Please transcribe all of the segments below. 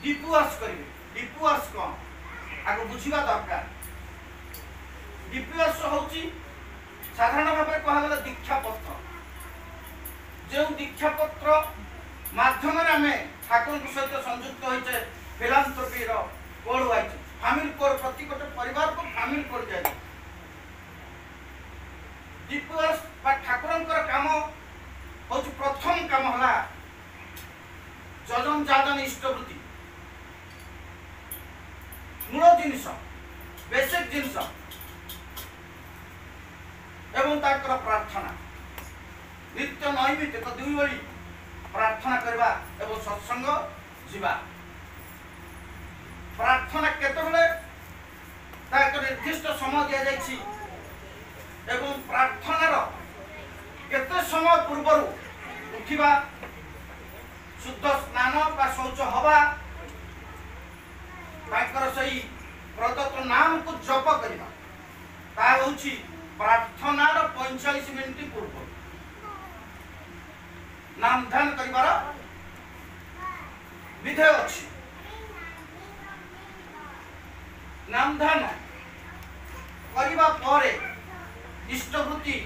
डिपुअर्स करेंगे। डिपुअर्स कौन आगे बुझा दरकार। डिपुअर्स हूँ साधारण भाव कहगला दीक्षापत्र। जो दीक्षापत्र माध्यम आम ठाकुर सहित संयुक्त होचे फिलांथ्रोपी कोड आई फैमिली कोड प्रति गोटे परिवार को फैमिली कोड जाए। डिपुअर्स ठाकुर काम हूँ प्रथम काम है जजन जाजन इष्टवृत्ति मूल जिनस बेसिक जिनस एवं ताकर प्रार्थना नित्य नैमित्तिक दुई ओली प्रार्थना करवा एवं सत्संग जीवा। प्रार्थना केतबेले ताकर निर्दिष्ट समय दिया जायछि एवं प्रार्थनार केते समय पूर्व उठिबा शुद्ध स्नान बा शौच हवा ताकर सही प्रदत्त नाम को जप करवा ता होछि प्रार्थनार 45 मिनिट पूर्व नाम ध्यान करिवार विधेय अछि। नाम ध्यान करिवा परे इष्टवृत्ति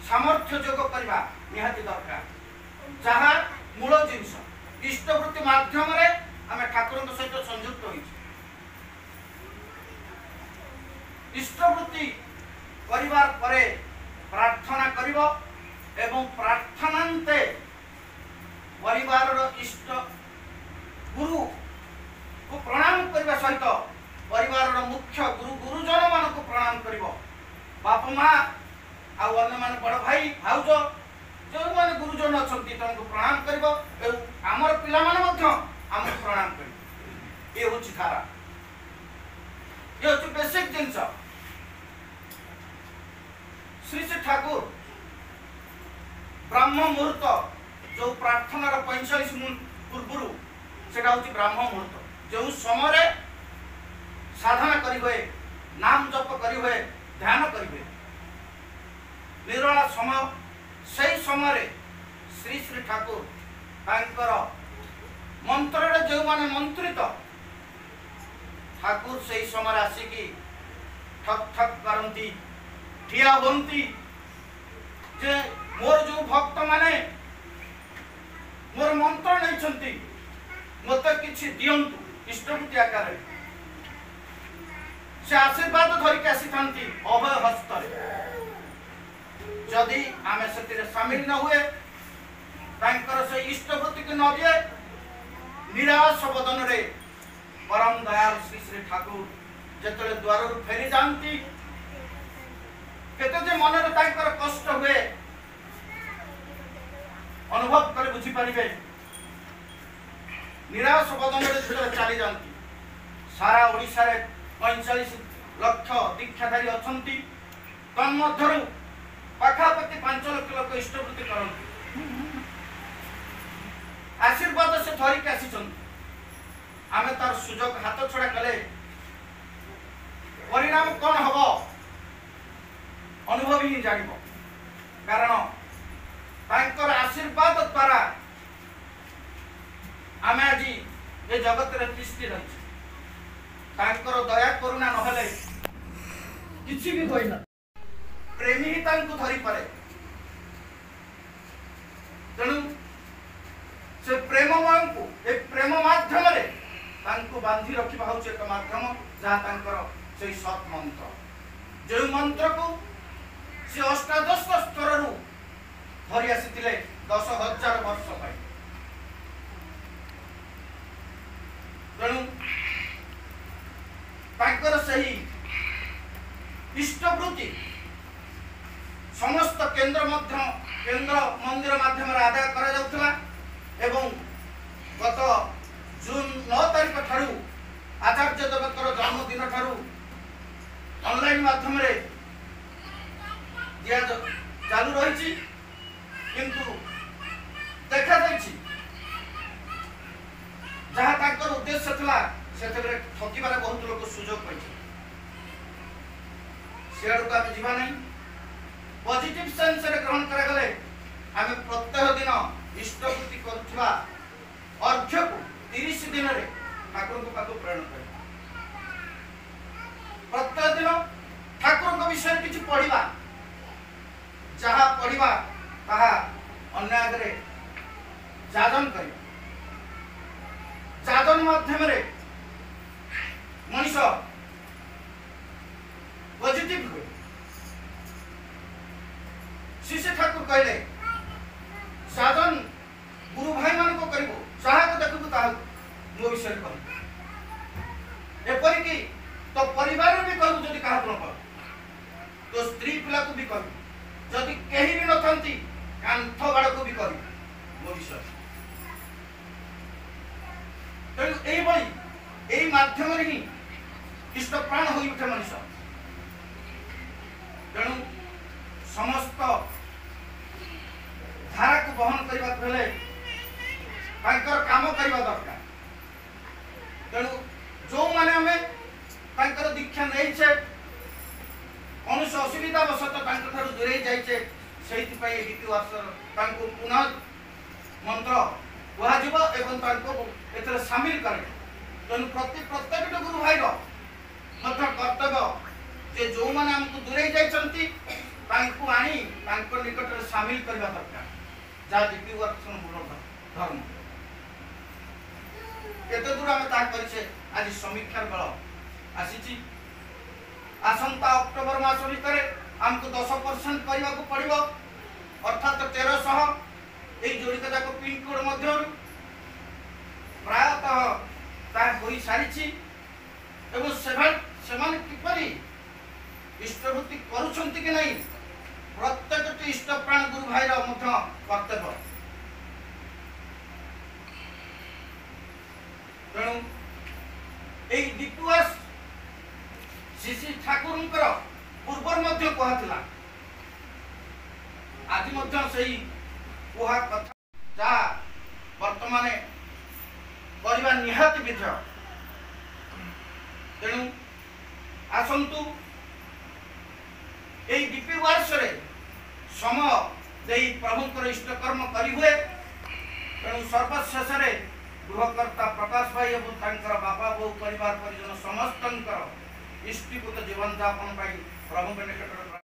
सामर्थ्य जोग करवा निहाती दरकार। जहाँ मूल जिनस इष्टवृत्ति माध्यम रे आमे ठाकुर सहित संयुक्त होइछि। इष्टवृत्ति परिवार परे प्रार्थना करिवो एवं प्रार्थनांते परिवार इष्ट गुरु को प्रणाम करने सहित परिवार मुख्य गुरु गुरुजन मान को प्रणाम करिवो। बाप माँ आउ अन्य मान बड़ भाई भाउज जो माने गुरुजन अछंती तनको प्रणाम करिवो एवं हमर पिला मान मध्य हमर प्रणाम करिवो। ये होछि धारा, ये होछि बेसिक जिनस। श्री श्री ठाकुर ब्राह्म मुहूर्त जो प्रार्थनार 45 मिनिट पूर्व से ब्राह्म मुहूर्त जो समय साधना करें नाम जप करें ध्यान करें निराला समय से समय श्री श्री ठाकुर तांकर मंत्र जो माने मंत्रित ठाकुर से समय आसिकी ठक ठक करती ठिया हंती जे मोर जो भक्त माने मोर मंत्र नहीं मत किसी दिंतु इष्टवृत्ति आकार से आशीर्वाद धरिक आसी अभय हस्त। जदि आमे से सामिल न हुए तांकर से इष्टवृत्ति को न दिए निराश बदन रे परम दयाल श्री श्री ठाकुर जेतले द्वार फेरी जाती केते जे मन रे तांकर कष्ट हुए अनुभव कर बुझी पारिबे। निराश बदन रे जेतले चली जाती सारा ओडिसा रे 45 लाख दीक्षाधारी अछंती तन्मध्यरु पाखापाखि 5 लाख लोक इष्टवृत्ति करନ୍ତି। आशीर्वाद से धरिक आसीछन आमे तार सुजोग हाथ छड़ा कले परिणाम कौन हबो अनुभव ही जानिबो। कारण तांकर आशीर्वाद द्वारा आमे आज ये जगत रे तिष्ठि रही। तांकर दया करुणा नहले किछि भी होइना। प्रेमी ही तांको धरि पारे। तेणु से प्रेममय को ए प्रेम माध्यम रे तांको बांधी रखिबा होछ एक माध्यम जहा तांकर से सत मंत्र जो मंत्र को से अष्टादश स्तर धरी आसीथिले 10,000 वर्ष पाई। तेणु तांकर सही इष्टवृत्ति समस्त केंद्र मंदिर माध्यम आदाय करा जाउथला एवं गत जून 9 तारीख ठारू आचार्य देवकर जन्मदिन ठारू ऑनलाइन माध्यम रे दिया चालू रही। किंतु देखा जाइछि जहाँ तांकर उद्देश्य थिला सेतबे ठकिबारे बहुत लोक सुजोग पाइछि। सियाडू को आमे जीवा नहीं पॉजिटिव सेंस रे ग्रहण करा गले आमे प्रत्येक दिन इष्टवृत्ति करुवा अर्घ्य को 30 दिन रे ठाकुर को पाखु प्रेरण कर प्रत्येक दिन ठाकुर को विषय किछि पढ़िबा जहा पढ़िबा ताहा अन्य आगे जाजन कर जाजन माध्यम रे मनीष पॉजिटिव हुए शिष्य ठाकुर कहले साधन गुरु भाई मान को करिबो जहा को देखबो ता मो विषय कहू एपरि कि तो परिवार भी कहू जदि कहा न कर तो स्त्री पिला को भी कहू जदि केही भी नथंती कांथ बाड़ को भी कहू मो विषय तेणु एई बई एई माध्यम रे ही इष्ट प्राण होई उठे मनुष्य तेणु समस्त धारा को बहन करने हेले काम करने दरकार तेणु जो मैंने आम दीक्षा नहीं कौन असुविधा वशतः दूरे जाइए से पुनः मंत्र कह सामिल करे तेणु प्रत्येक गुरु भाई कर्तव्य जे जो मैंने आमको दूरे जाइए आनी निकट में सामिल करने दरकार जहाँ डीपी वर्ष मूल धर्म केते दूर आम ताकि आज समीक्षार बल आसी आसंता अक्टोबर मास भितर आमको 10% करने को पड़ो अर्थात 1300 ये जोड़िक जाक पिनकोड मध्य प्रायतः हो सारी किपरि इष्टभूति करुँच कि नहीं प्रत्येक इष्ट प्राण गुरु भाई कर्तव्य तेणु यही दीपवास श्री ठाकुर पूर्वर कहला आज कहा कथा वर्तमान करवा निहाती विधेय तेणु आसतु यही डीपी वर्ष समय दे प्रभुंर इष्टकर्म करी हुए तेणु सर्वशेष गृहकर्ता प्रकाश भाई और बापा बो परिवार परिजन समस्त इष्टिकृत जीवन यापन प्रभु निकट